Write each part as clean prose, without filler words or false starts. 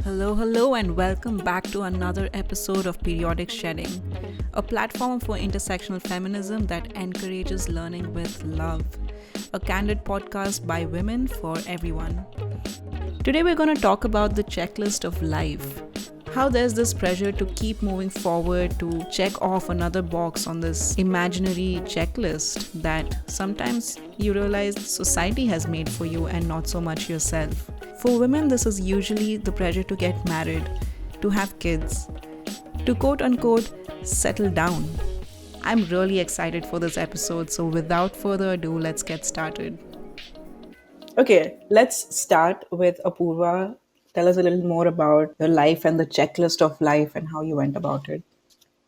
Hello, and welcome back to another episode of Periodic Shedding, a platform for intersectional feminism that encourages learning with love. A candid podcast by women for everyone. Today, we're going to talk about the checklist of life. How there's this pressure to keep moving forward, to check off another box on this imaginary checklist that sometimes you realize society has made for you and not so much yourself. For women, this is usually the pressure to get married, to have kids, to quote unquote settle down. I'm really excited for this episode, so without further ado, let's get started. Okay, let's start with Apurva. Tell us a little more about your life and the checklist of life and how you went about it.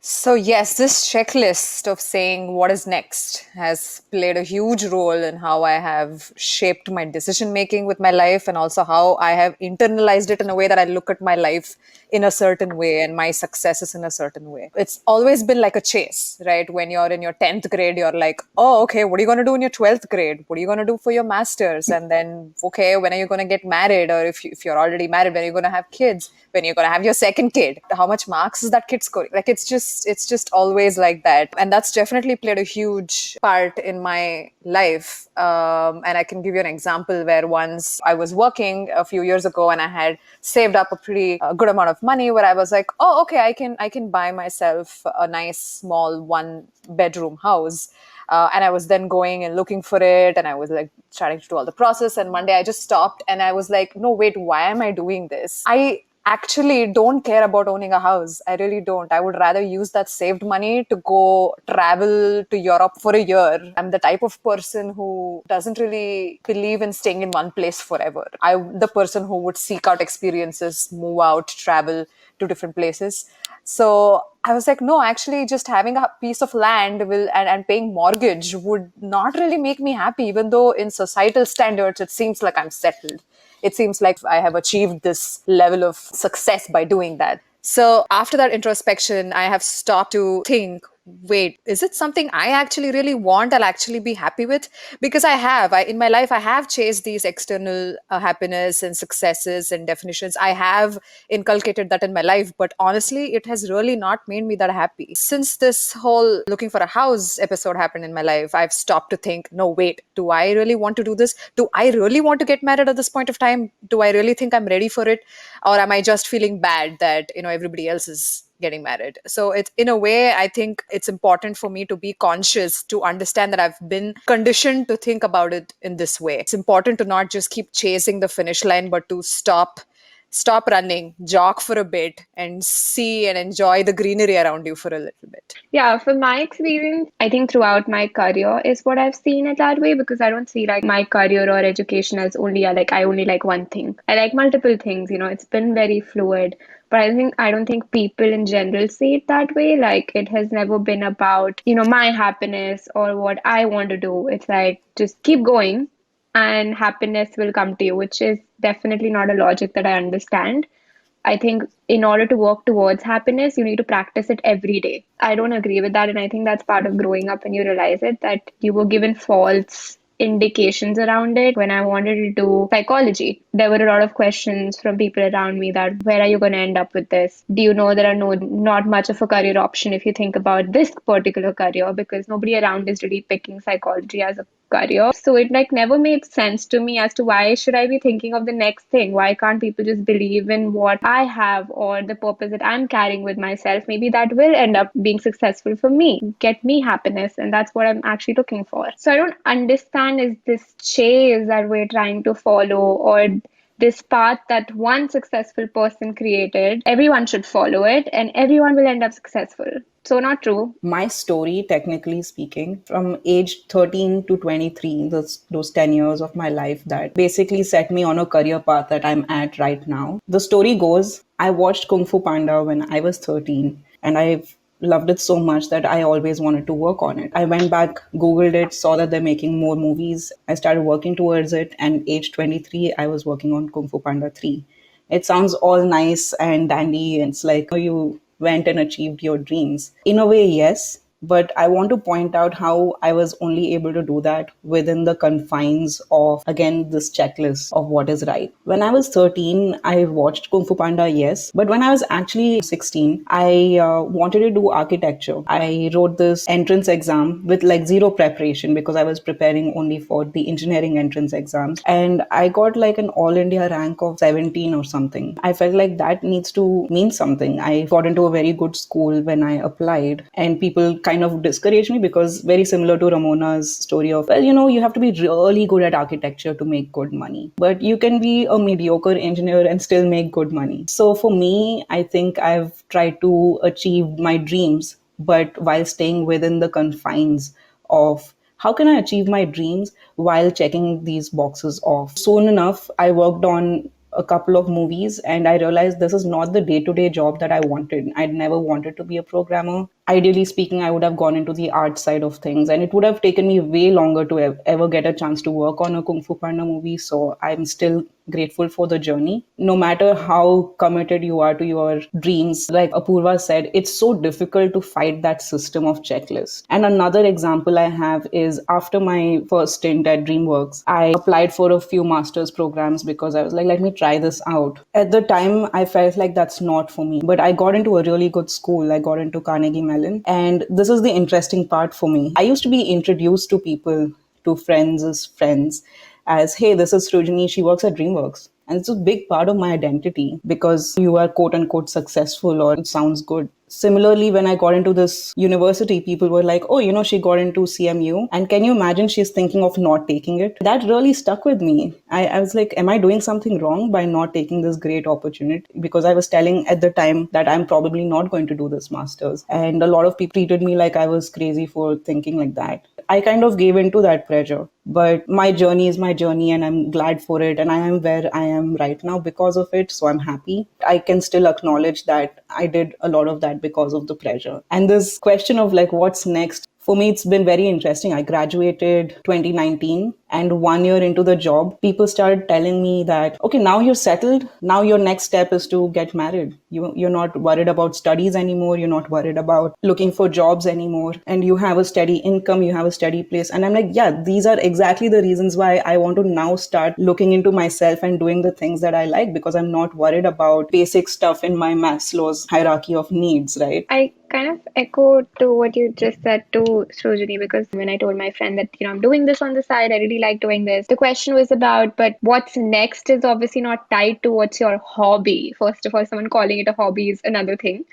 So, yes, this checklist of saying what is next has played a huge role in how I have shaped my decision making with my life and also how I have internalized it in a way that I look at my life in a certain way and my successes in a certain way. It's always been like a chase, right? When you're in your 10th grade, you're like, oh, okay, what are you going to do in your 12th grade? What are you going to do for your master's? And then, okay, when are you going to get married? Or if you're already married, when are you going to have kids? When you're going to have your second kid? How much marks is that kid scoring? Like, it's just always like that. And that's definitely played a huge part in my life. And I can give you an example where once I was working a few years ago and I had saved up a pretty good amount of money where I was like, oh, okay, I can buy myself a nice small 1 bedroom house. And I was then going and looking for it, and I was like starting to do all the process. And one day I just stopped and I was like, no, wait, why am I doing this? I actually don't care about owning a house. I really don't. I would rather use that saved money to go travel to Europe for a year. I'm the type of person who doesn't really believe in staying in one place forever. I'm the person who would seek out experiences, move out, travel to different places. So I was like, no, actually, just having a piece of land and paying mortgage would not really make me happy, even though in societal standards, it seems like I'm settled. It seems like I have achieved this level of success by doing that. So after that introspection, I have stopped to think, wait, is it something I actually really want? I'll actually be happy with? Because in my life, I have chased these external happiness and successes and definitions. I have inculcated that in my life, but honestly, it has really not made me that happy. Since this whole looking for a house episode happened in my life, I've stopped to think, no, wait, do I really want to do this? Do I really want to get married at this point of time? Do I really think I'm ready for it? Or am I just feeling bad that, everybody else is getting married? So it's, in a way, I think it's important for me to be conscious, to understand that I've been conditioned to think about it in this way. It's important to not just keep chasing the finish line, but to stop running, jog for a bit, and see and enjoy the greenery around you for a little bit. Yeah, from my experience, I think throughout my career is what I've seen it that way because I don't see like my career or education as only I only like one thing. I like multiple things, it's been very fluid. But I don't think people in general see it that way. Like it has never been about, my happiness or what I want to do. It's like just keep going and happiness will come to you, which is definitely not a logic that I understand. I think in order to work towards happiness, you need to practice it every day. I don't agree with that. And I think that's part of growing up when you realize it, that you were given false indications around it. When I wanted to do psychology, there were a lot of questions from people around me that where are you going to end up with this? Do you know there are not much of a career option if you think about this particular career? Because nobody around is really picking psychology as a career. So it like never made sense to me as to why should I be thinking of the next thing? Why can't people just believe in what I have or the purpose that I'm carrying with myself? Maybe that will end up being successful for me, get me happiness, and that's what I'm actually looking for. So I don't understand is this chase that we're trying to follow or this path that one successful person created, everyone should follow it and everyone will end up successful. So not true. My story, technically speaking, from age 13 to 23, those 10 years of my life that basically set me on a career path that I'm at right now. The story goes, I watched Kung Fu Panda when I was 13, and I've loved it so much that I always wanted to work on it. I went back, Googled it, saw that they're making more movies. I started working towards it, and age 23, I was working on Kung Fu Panda 3. It sounds all nice and dandy. It's like, oh, you went and achieved your dreams. In a way, yes, But I want to point out how I was only able to do that within the confines of, again, this checklist of what is right. When I was 13, I watched Kung Fu Panda, yes. But when I was actually 16, I wanted to do architecture. I wrote this entrance exam with like zero preparation because I was preparing only for the engineering entrance exams. And I got like an all India rank of 17 or something. I felt like that needs to mean something. I got into a very good school when I applied, and people kind of discouraged me because, very similar to Ramona's story of, well, you have to be really good at architecture to make good money. But you can be a mediocre engineer and still make good money. So for me, I think I've tried to achieve my dreams, but while staying within the confines of how can I achieve my dreams while checking these boxes off. Soon enough, I worked on a couple of movies and I realized this is not the day-to-day job that I wanted. I'd never wanted to be a programmer. Ideally speaking, I would have gone into the art side of things, and it would have taken me way longer to ever get a chance to work on a Kung Fu Panda movie. So I'm still grateful for the journey. No matter how committed you are to your dreams, like Apurva said, it's so difficult to fight that system of checklist. And another example I have is after my first stint at DreamWorks, I applied for a few master's programs because I was like, let me try this out. At the time, I felt like that's not for me, but I got into a really good school. I got into Carnegie Mellon. And this is the interesting part for me. I used to be introduced to people, to friends as friends, as, hey, this is Srujini, she works at DreamWorks. And it's a big part of my identity because you are quote unquote successful or it sounds good. Similarly, when I got into this university, people were like, oh, she got into CMU. And can you imagine she's thinking of not taking it? That really stuck with me. I was like, am I doing something wrong by not taking this great opportunity? Because I was telling at the time that I'm probably not going to do this master's. And a lot of people treated me like I was crazy for thinking like that. I kind of gave into that pressure. But my journey is my journey and I'm glad for it. And I am where I am right now because of it. So I'm happy. I can still acknowledge that I did a lot of that because of the pressure. And this question of like, what's next? For me, it's been very interesting. I graduated 2019 and 1 year into the job, people started telling me that, okay, now you're settled. Now your next step is to get married. You're not worried about studies anymore. You're not worried about looking for jobs anymore. And you have a steady income. You have a steady place. And I'm like, yeah, these are exactly the reasons why I want to now start looking into myself and doing the things that I like, because I'm not worried about basic stuff in my Maslow's hierarchy of needs, right? I kind of echo to what you just said to Srujini, because when I told my friend that, I'm doing this on the side, I really like doing this. The question was about, but what's next is obviously not tied to what's your hobby. First of all, someone calling it a hobby is another thing.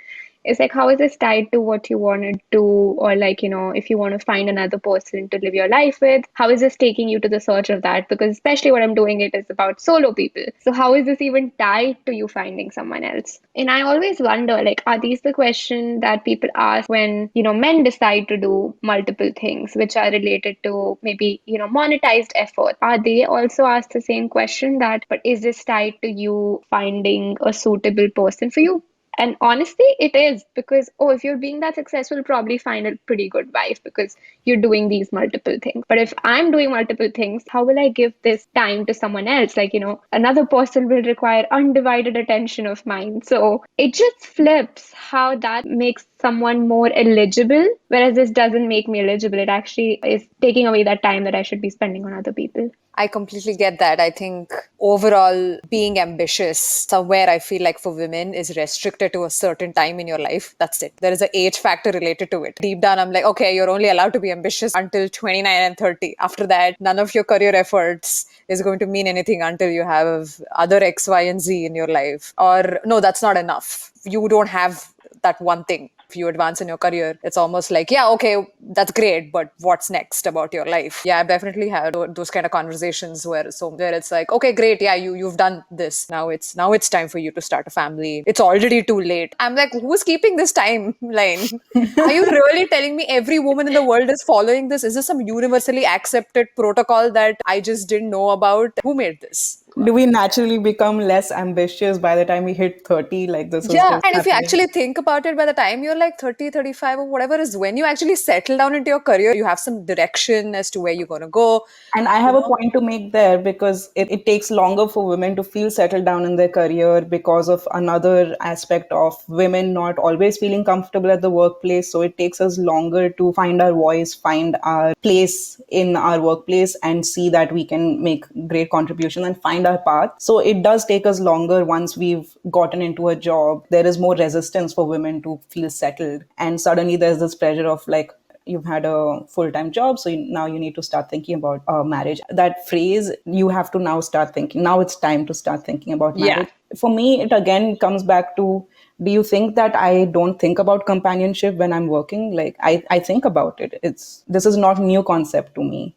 It's like, how is this tied to what you want to do? Or like, if you want to find another person to live your life with, how is this taking you to the search of that? Because especially what I'm doing, it is about solo people. So how is this even tied to you finding someone else? And I always wonder, like, are these the questions that people ask when, men decide to do multiple things, which are related to maybe, monetized effort? Are they also asked the same question that, but is this tied to you finding a suitable person for you? And honestly, it is, because, oh, if you're being that successful, you'll probably find a pretty good wife because you're doing these multiple things. But if I'm doing multiple things, how will I give this time to someone else? Like, another person will require undivided attention of mine. So it just flips how that makes someone more eligible, whereas this doesn't make me eligible. It actually is taking away that time that I should be spending on other people. I completely get that. I think overall, being ambitious somewhere, I feel like for women is restricted to a certain time in your life. That's it. There is an age factor related to it. Deep down, I'm like, okay, you're only allowed to be ambitious until 29 and 30. After that, none of your career efforts is going to mean anything until you have other X, Y, and Z in your life. Or no, that's not enough. You don't have that one thing. If you advance in your career, it's almost like, yeah, okay, that's great, but what's next about your life? Yeah, I've definitely had those kind of conversations where it's like, okay, great, yeah, you've done this. Now it's time for you to start a family. It's already too late. I'm like, who's keeping this timeline? Are you really telling me every woman in the world is following this? Is this some universally accepted protocol that I just didn't know about? Who made this? Do we naturally become less ambitious by the time we hit 30? Like this is Yeah, just and if you happening. actually think about it, by the time you're like 30, 35, or whatever, is when you actually settle down into your career, you have some direction as to where you're going to go, And I you have a know. point to make there because it takes longer for women to feel settled down in their career because of another aspect of women not always feeling comfortable at the workplace. So it takes us longer to find our voice, find our place in our workplace, and see that we can make great contribution and find our path. So it does take us longer once we've gotten into a job. There is more resistance for women to feel settled. And suddenly there's this pressure of like, you've had a full-time job, so now you need to start thinking about marriage. That phrase, you have to now start thinking, now it's time to start thinking about Yeah. marriage. For me, it again comes back to, do you think that I don't think about companionship when I'm working? Like I think about it. This is not a new concept to me,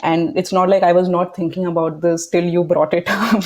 and it's not like I was not thinking about this till you brought it up.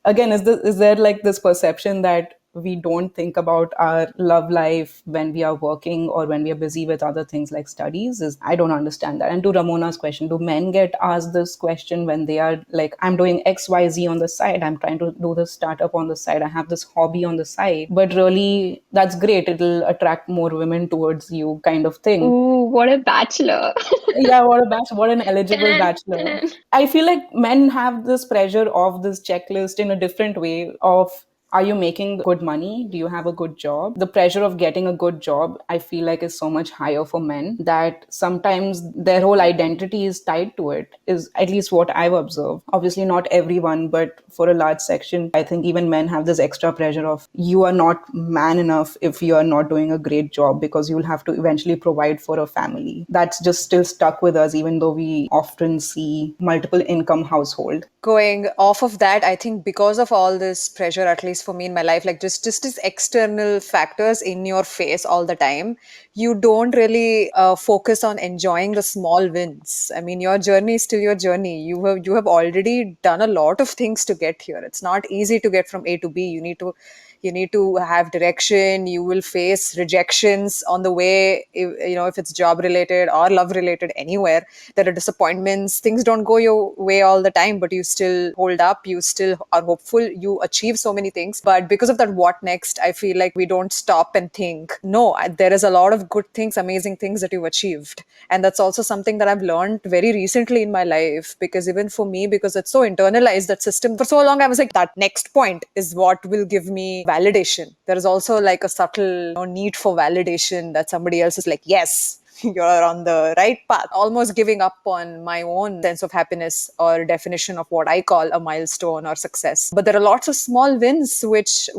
Again, is there like this perception that we don't think about our love life when we are working or when we are busy with other things like studies? Is I don't understand that. And to Ramona's question, do men get asked this question when they are like, I'm doing XYZ on the side, I'm trying to do this startup on the side, I have this hobby on the side, but really that's great, it'll attract more women towards you, kind of thing. Ooh, what a bachelor. Yeah, what an eligible Dun, bachelor. dun. I feel like men have this pressure of this checklist in a different way of, are you making good money? Do you have a good job? The pressure of getting a good job, I feel like, is so much higher for men that sometimes their whole identity is tied to it, is at least what I've observed. Obviously, not everyone, but for a large section, I think even men have this extra pressure of, you are not man enough if you are not doing a great job because you'll have to eventually provide for a family. That's just still stuck with us, even though we often see multiple income household. Going off of that, I think because of all this pressure, at least for me in my life, like just these external factors in your face all the time, you don't really focus on enjoying the small wins. I mean, your journey is still your journey. You have already done a lot of things to get here. It's not easy to get from A to B. You need to have direction. You will face rejections on the way, if it's job related or love related. Anywhere there are disappointments, things don't go your way all the time, but you still hold up, you still are hopeful, you achieve so many things. But because of that what next, I feel like we don't stop and think, no, there is a lot of good things, amazing things that you've achieved. And that's also something that I've learned very recently in my life, because even for me, because it's so internalized, that system, for so long I was like, that next point is what will give me validation. There is also like a subtle need for validation, that somebody else is like, yes, you're on the right path, almost giving up on my own sense of happiness or definition of what I call a milestone or success. But there are lots of small wins which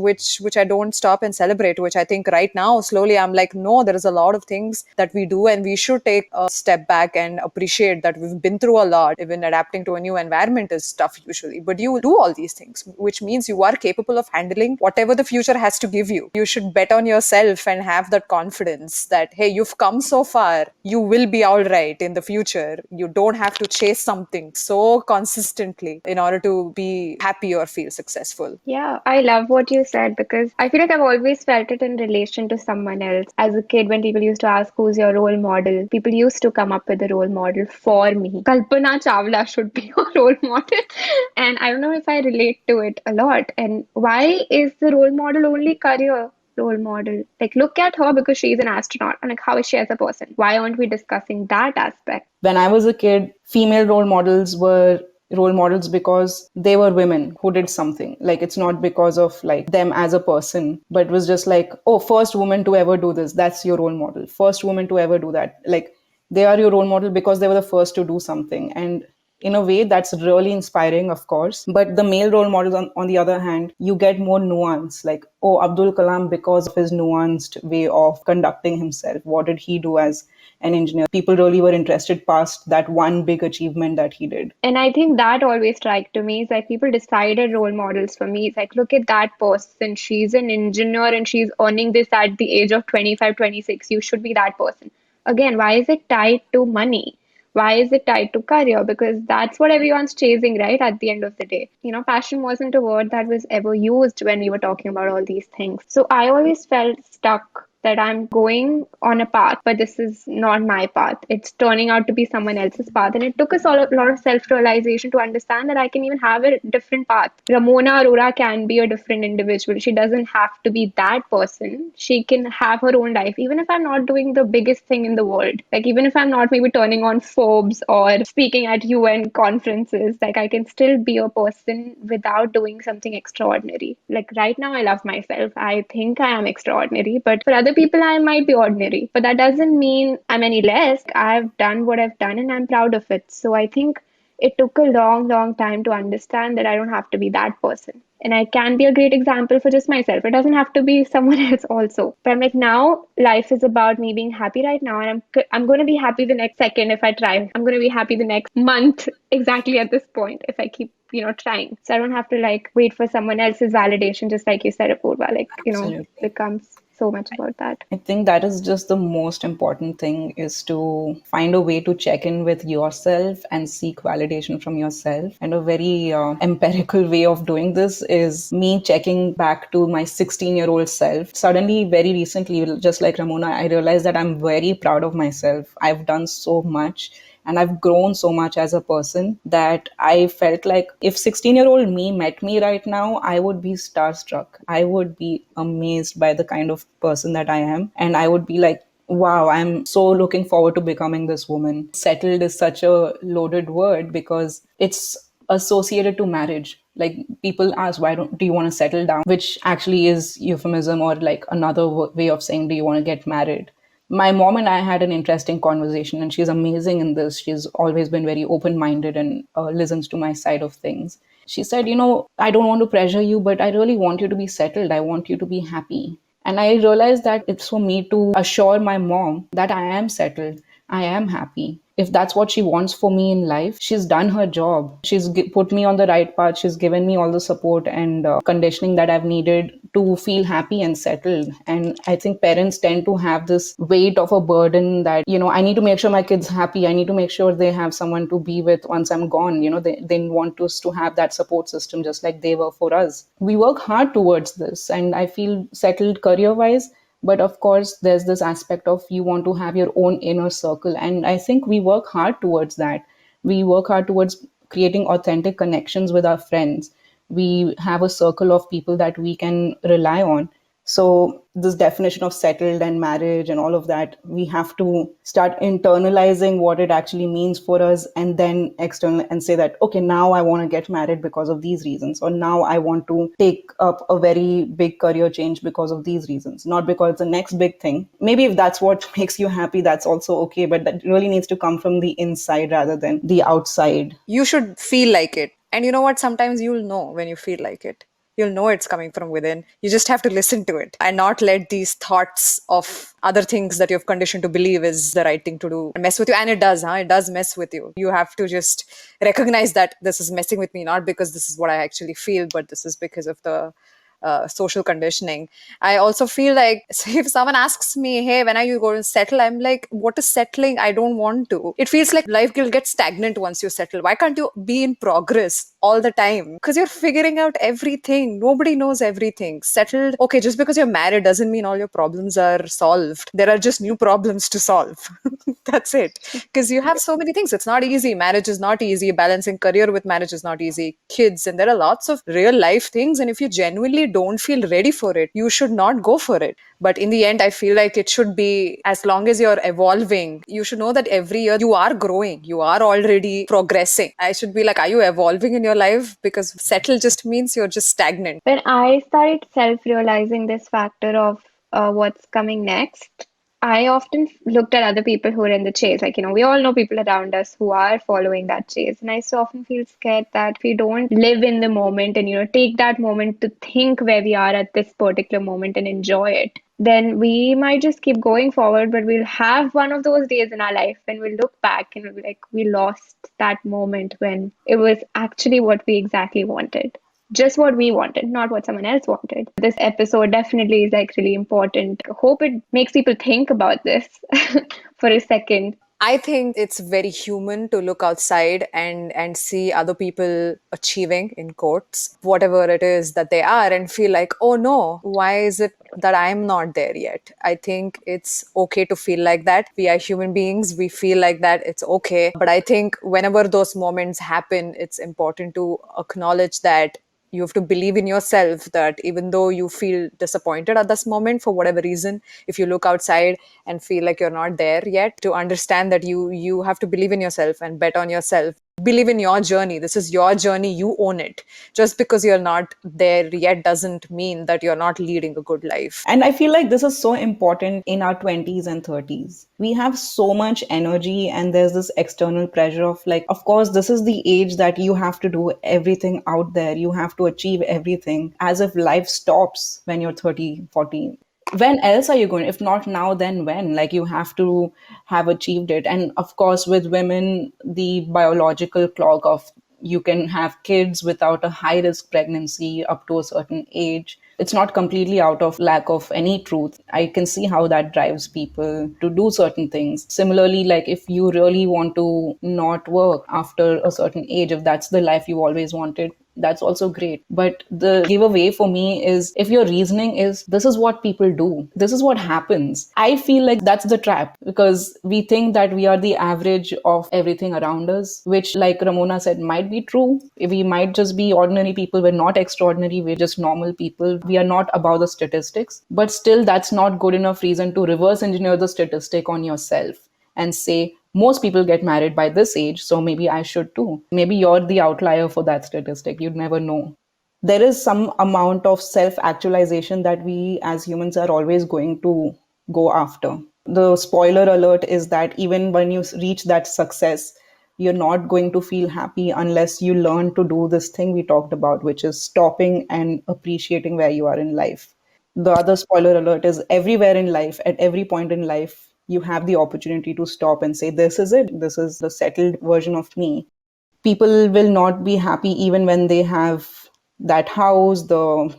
I don't stop and celebrate, which I think right now slowly I'm like, no, there is a lot of things that we do and we should take a step back and appreciate that we've been through a lot. Even adapting to a new environment is tough usually, but you do all these things, which means you are capable of handling whatever the future has to give you. You should bet on yourself and have that confidence that, hey, you've come so far, you will be all right in the future. You don't have to chase something so consistently in order to be happy or feel successful. Yeah, I love what you said because I feel like I've always felt it in relation to someone else. As a kid, when people used to ask who's your role model, people used to come up with a role model for me. Kalpana Chawla should be your role model. And I don't know if I relate to it a lot. And why is the role model only career role model? Like, look at her because she's an astronaut. And like, how is she as a person? Why aren't we discussing that aspect? When I was a kid, female role models were role models because they were women who did something. Like, it's not because of like them as a person, but it was just like, oh, first woman to ever do this, that's your role model. First woman to ever do that. Like, they are your role model because they were the first to do something. And in a way, that's really inspiring, of course. But the male role models, on the other hand, you get more nuance. Like, oh, Abdul Kalam, because of his nuanced way of conducting himself, what did he do as an engineer? People really were interested past that one big achievement that he did. And I think that always struck to me is like people decided role models for me. It's like, look at that person. She's an engineer and she's earning this at the age of 25, 26. You should be that person. Again, why is it tied to money? Why is it tied to career? Because that's what everyone's chasing, right? At the end of the day. Passion wasn't a word that was ever used when we were talking about all these things. So I always felt stuck that I'm going on a path, but this is not my path. It's turning out to be someone else's path. And it took us all a lot of self-realization to understand that I can even have a different path. Ramona Arora can be a different individual. She doesn't have to be that person. She can have her own life, even if I'm not doing the biggest thing in the world. Like, even if I'm not maybe turning on Forbes or speaking at UN conferences, like, I can still be a person without doing something extraordinary. Like, right now, I love myself. I think I am extraordinary, but for other people, I might be ordinary. But that doesn't mean I'm any less. I've done what I've done and I'm proud of it. So I think it took a long, long time to understand that I don't have to be that person. And I can be a great example for just myself. It doesn't have to be someone else also. But I'm like, now life is about me being happy right now. And I'm going to be happy the next second if I try. I'm going to be happy the next month exactly at this point if I keep trying. So I don't have to like wait for someone else's validation, just like you said, Apurva. Like, Absolutely. becomes so much about that. I think that is just the most important thing, is to find a way to check in with yourself and seek validation from yourself. And a very empirical way of doing this is me checking back to my 16-year-old self. Suddenly, very recently, just like Ramona, I realized that I'm very proud of myself. I've done so much. And I've grown so much as a person that I felt like if 16-year-old me met me right now, I would be starstruck. I would be amazed by the kind of person that I am. And I would be like, wow, I'm so looking forward to becoming this woman. Settled is such a loaded word because it's associated to marriage. Like, people ask, why don't do you want to settle down, which actually is euphemism, or like another way of saying, do you want to get married? My mom and I had an interesting conversation, and she's amazing in this. She's always been very open minded and listens to my side of things. She said, I don't want to pressure you, but I really want you to be settled. I want you to be happy. And I realized that it's for me to assure my mom that I am settled, I am happy. If that's what she wants for me in life, she's done her job. She's put me on the right path. She's given me all the support and conditioning that I've needed to feel happy and settled. And I think parents tend to have this weight of a burden that, I need to make sure my kids happy. I need to make sure they have someone to be with once I'm gone. They want us to have that support system just like they were for us. We work hard towards this, and I feel settled career wise. But of course, there's this aspect of you want to have your own inner circle. And I think we work hard towards that. We work hard towards creating authentic connections with our friends. We have a circle of people that we can rely on. So this definition of settled and marriage and all of that, we have to start internalizing what it actually means for us, and then external and say that, okay, now I want to get married because of these reasons, or now I want to take up a very big career change because of these reasons, not because it's the next big thing. Maybe if that's what makes you happy, that's also okay, but that really needs to come from the inside rather than the outside. You should feel like it. And you know what? Sometimes you'll know when you feel like it. You'll know it's coming from within. You just have to listen to it and not let these thoughts of other things that you've conditioned to believe is the right thing to do mess with you. And it does, huh? It does mess with you. You have to just recognize that this is messing with me, not because this is what I actually feel, but this is because of the social conditioning. I also feel like, if someone asks me, hey, when are you going to settle? I'm like, what is settling? I don't want to. It feels like life will get stagnant once you settle. Why can't you be in progress all the time? Because you're figuring out everything. Nobody knows everything. Settled, okay, just because you're married doesn't mean all your problems are solved. There are just new problems to solve. That's it. Because you have so many things. It's not easy. Marriage is not easy. Balancing career with marriage is not easy. Kids, and there are lots of real life things. And if you genuinely don't feel ready for it, you should not go for it. But in the end, I feel like it should be, as long as you're evolving, you should know that every year you are growing. You are already progressing. I should be like, are you evolving in your life? Because settle just means you're just stagnant. When I started self-realizing this factor of what's coming next, I often looked at other people who are in the chase. Like, we all know people around us who are following that chase. And I so often feel scared that if we don't live in the moment and, take that moment to think where we are at this particular moment and enjoy it, then we might just keep going forward. But we'll have one of those days in our life when we'll look back and we'll be like, we lost that moment when it was actually what we exactly wanted, just what we wanted, not what someone else wanted. This episode definitely is like really important. I hope it makes people think about this for a second. I think it's very human to look outside and see other people achieving, in quotes, whatever it is that they are, and feel like, oh no, why is it that I'm not there yet? I think it's okay to feel like that. We are human beings. We feel like that. It's okay. But I think whenever those moments happen, it's important to acknowledge that you have to believe in yourself, that even though you feel disappointed at this moment for whatever reason, if you look outside and feel like you're not there yet, to understand that you have to believe in yourself and bet on yourself. Believe in your journey. This is your journey. You own it. Just because you're not there yet doesn't mean that you're not leading a good life. And I feel like this is so important in our 20s and 30s. We have so much energy, and there's this external pressure of, like, of course, this is the age that you have to do everything out there. You have to achieve everything, as if life stops when you're 30, 40. When else are you going? If not now, then when? Like, you have to have achieved it. And of course, with women, the biological clock of you can have kids without a high risk pregnancy up to a certain age. It's not completely out of lack of any truth. I can see how that drives people to do certain things. Similarly, like, if you really want to not work after a certain age, if that's the life you always wanted, that's also great. But the giveaway for me is, if your reasoning is this is what people do, this is what happens, I feel like that's the trap, because we think that we are the average of everything around us, which, like Ramona said, might be true. We might just be ordinary people. We're not extraordinary. We're just normal people. We are not above the statistics. But still, that's not good enough reason to reverse engineer the statistic on yourself and say, most people get married by this age, so maybe I should too. Maybe you're the outlier for that statistic. You'd never know. There is some amount of self actualization that we as humans are always going to go after. The spoiler alert is that even when you reach that success, you're not going to feel happy unless you learn to do this thing we talked about, which is stopping and appreciating where you are in life. The other spoiler alert is, everywhere in life, at every point in life, you have the opportunity to stop and say, this is it. This is the settled version of me. People will not be happy even when they have that house, the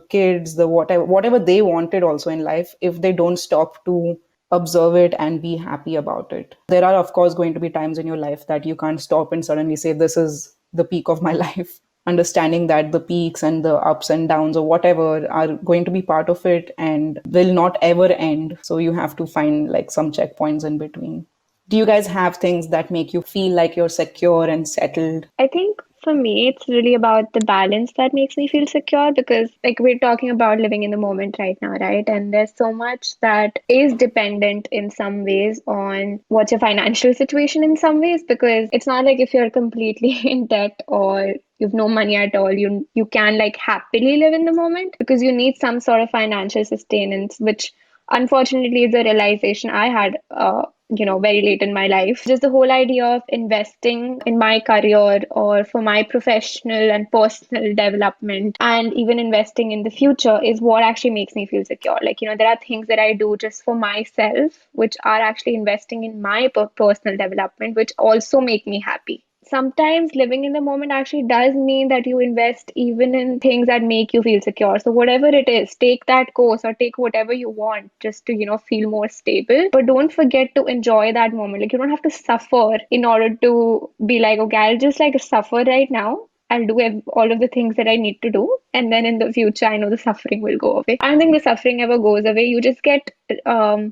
kids, the whatever they wanted also in life, if they don't stop to observe it and be happy about it. There are, of course, going to be times in your life that you can't stop and suddenly say, this is the peak of my life. Understanding that the peaks and the ups and downs or whatever are going to be part of it and will not ever end, so you have to find like some checkpoints in between. Do you guys have things that make you feel like you're secure and settled? I think for me, it's really about the balance that makes me feel secure, because, like, we're talking about living in the moment right now, right? And there's so much that is dependent in some ways on what's your financial situation in some ways, because it's not like if you're completely in debt or you've no money at all, you can like happily live in the moment, because you need some sort of financial sustenance, which unfortunately is a realization I had very late in my life. Just the whole idea of investing in my career or for my professional and personal development, and even investing in the future, is what actually makes me feel secure. Like, there are things that I do just for myself, which are actually investing in my personal development, which also make me happy. Sometimes living in the moment actually does mean that you invest even in things that make you feel secure. So whatever it is, take that course or take whatever you want just to, feel more stable. But don't forget to enjoy that moment. Like, you don't have to suffer in order to be like, okay, I'll just like suffer right now. I'll do all of the things that I need to do. And then in the future, I know the suffering will go away. I don't think the suffering ever goes away. You just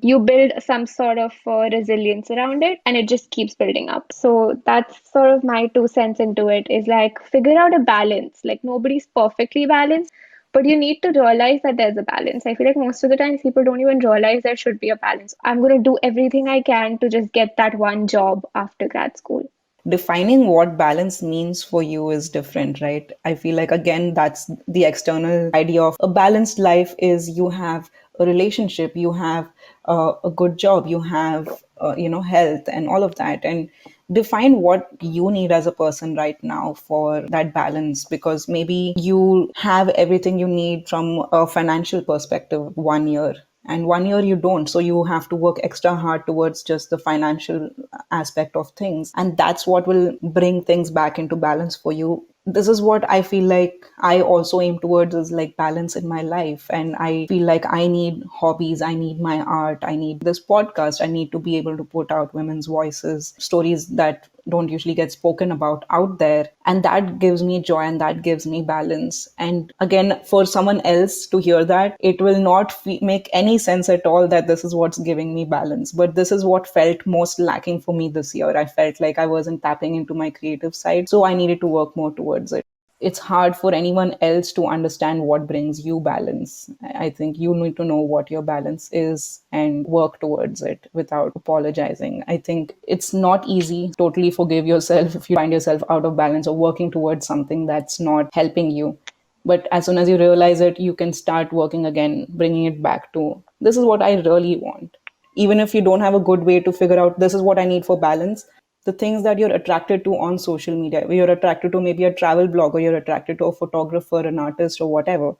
you build some sort of resilience around it, and it just keeps building up. So that's sort of my 2 cents into it, is like, figure out a balance. Like, nobody's perfectly balanced, but you need to realize that there's a balance. I feel like most of the times people don't even realize there should be a balance. I'm going to do everything I can to just get that one job after grad school. Defining what balance means for you is different, right? I feel like, again, that's the external idea of a balanced life is you have a relationship, you have a good job, you have health and all of that. And define what you need as a person right now for that balance, because maybe you have everything you need from a financial perspective 1 year, and 1 year you don't, so you have to work extra hard towards just the financial aspect of things, and that's what will bring things back into balance for you. this is what I feel like I also aim towards, is like balance in my life. And I feel like I need hobbies, I need my art, I need this podcast, I need to be able to put out women's voices, stories that don't usually get spoken about out there. And that gives me joy and that gives me balance. And again, for someone else to hear that, it will not make any sense at all that this is what's giving me balance. But this is what felt most lacking for me this year. I felt like I wasn't tapping into my creative side. So I needed to work more towards it. It's hard for anyone else to understand what brings you balance. I think you need to know what your balance is and work towards it without apologizing. I think it's not easy to totally forgive yourself if you find yourself out of balance or working towards something that's not helping you. But as soon as you realize it, you can start working again, bringing it back to this is what I really want. Even if you don't have a good way to figure out this is what I need for balance, the things that you're attracted to on social media, you're attracted to maybe a travel blogger, you're attracted to a photographer, an artist, or whatever.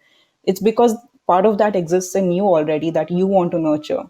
It's because part of that exists in you already that you want to nurture.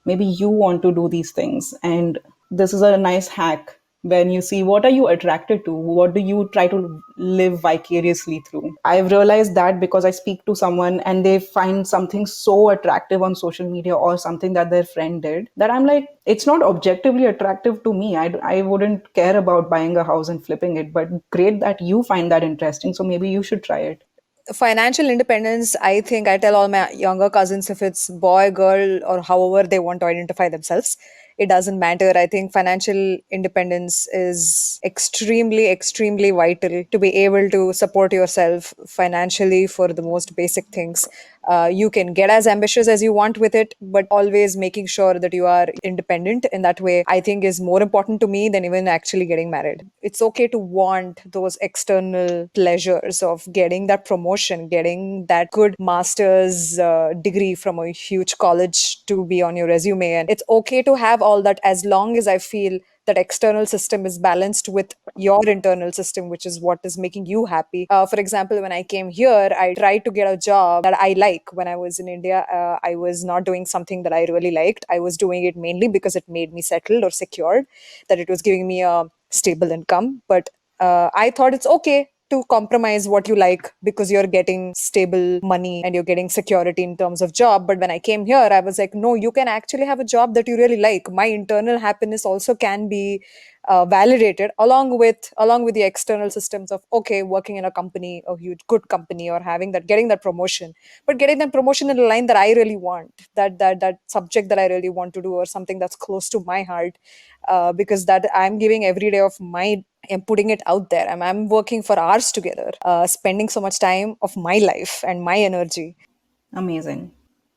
Maybe you want to do these things. And this is a nice hack when you see what are you attracted to, what do you try to live vicariously through. I've realized that because I speak to someone and they find something so attractive on social media or something that their friend did, that I'm like, it's not objectively attractive to me. I wouldn't care about buying a house and flipping it, but great that you find that interesting, so maybe you should try it. Financial independence, I think I tell all my younger cousins, if it's boy, girl, or however they want to identify themselves, it doesn't matter. I think financial independence is extremely, extremely vital to be able to support yourself financially for the most basic things. You can get as ambitious as you want with it, but always making sure that you are independent in that way, I think, is more important to me than even actually getting married. It's okay to want those external pleasures of getting that promotion, getting that good master's degree from a huge college to be on your resume. And it's okay to have all that as long as I feel that external system is balanced with your internal system, which is what is making you happy. For example, when I came here, I tried to get a job that I like. When I was in India, I was not doing something that I really liked. I was doing it mainly because it made me settled or secured, that it was giving me a stable income. But I thought it's okay to compromise what you like because you're getting stable money and you're getting security in terms of job. But when I came here, I was like, no, you can actually have a job that you really like. My internal happiness also can be validated along with the external systems of, okay, working in a company, a huge good company, or having that, getting that promotion, but getting that promotion in a line that I really want, that subject that I really want to do, or something that's close to my heart, because that I'm giving every day of my, I'm putting it out there. I'm working for hours together, spending so much time of my life and my energy. Amazing.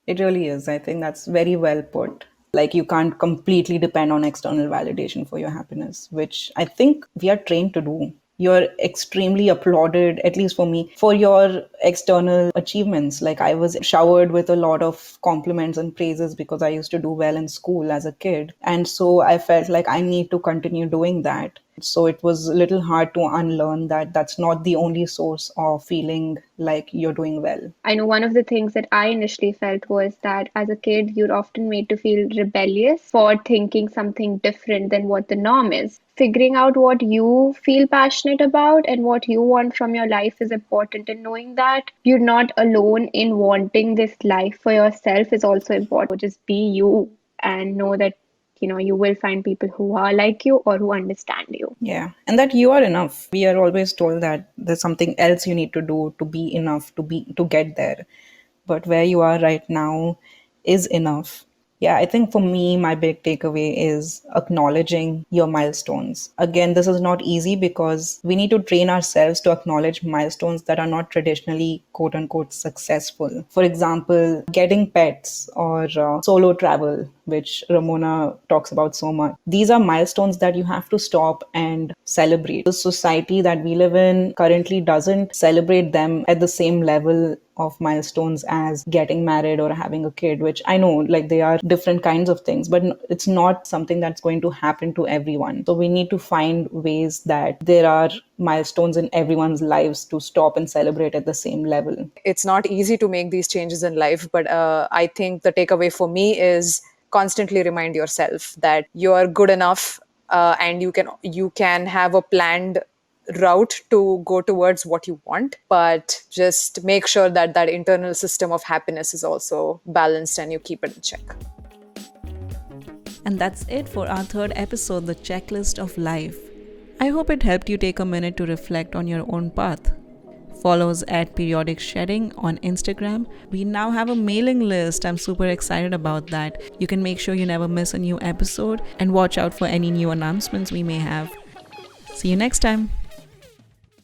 It really is. I think that's very well put. Like, you can't completely depend on external validation for your happiness, which I think we are trained to do. You're extremely applauded, at least for me, for your external achievements. Like, I was showered with a lot of compliments and praises because I used to do well in school as a kid. And so I felt like I need to continue doing that. So it was a little hard to unlearn that that's not the only source of feeling like you're doing well. I know one of the things that I initially felt was that as a kid, you're often made to feel rebellious for thinking something different than what the norm is. Figuring out what you feel passionate about and what you want from your life is important. And knowing that you're not alone in wanting this life for yourself is also important. Just be you and know that you will find people who are like you or who understand you. Yeah, and that you are enough. We are always told that there's something else you need to do to be enough, to get there. But where you are right now is enough. Yeah, I think for me, my big takeaway is acknowledging your milestones. Again, this is not easy because we need to train ourselves to acknowledge milestones that are not traditionally quote unquote successful. For example, getting pets or solo travel, which Ramona talks about so much. These are milestones that you have to stop and celebrate. The society that we live in currently doesn't celebrate them at the same level of milestones as getting married or having a kid, which I know, like, they are different kinds of things, but it's not something that's going to happen to everyone. So we need to find ways that there are milestones in everyone's lives to stop and celebrate at the same level. It's not easy to make these changes in life, but I think the takeaway for me is constantly remind yourself that you are good enough, and you can have a planned route to go towards what you want, but just make sure that that internal system of happiness is also balanced and you keep it in check. And that's it for our third episode, The Checklist of Life. I hope it helped you take a minute to reflect on your own path. Follow us at Periodic Shedding on Instagram. We now have a mailing list. I'm super excited about that. You can make sure you never miss a new episode and watch out for any new announcements we may have. See you next time.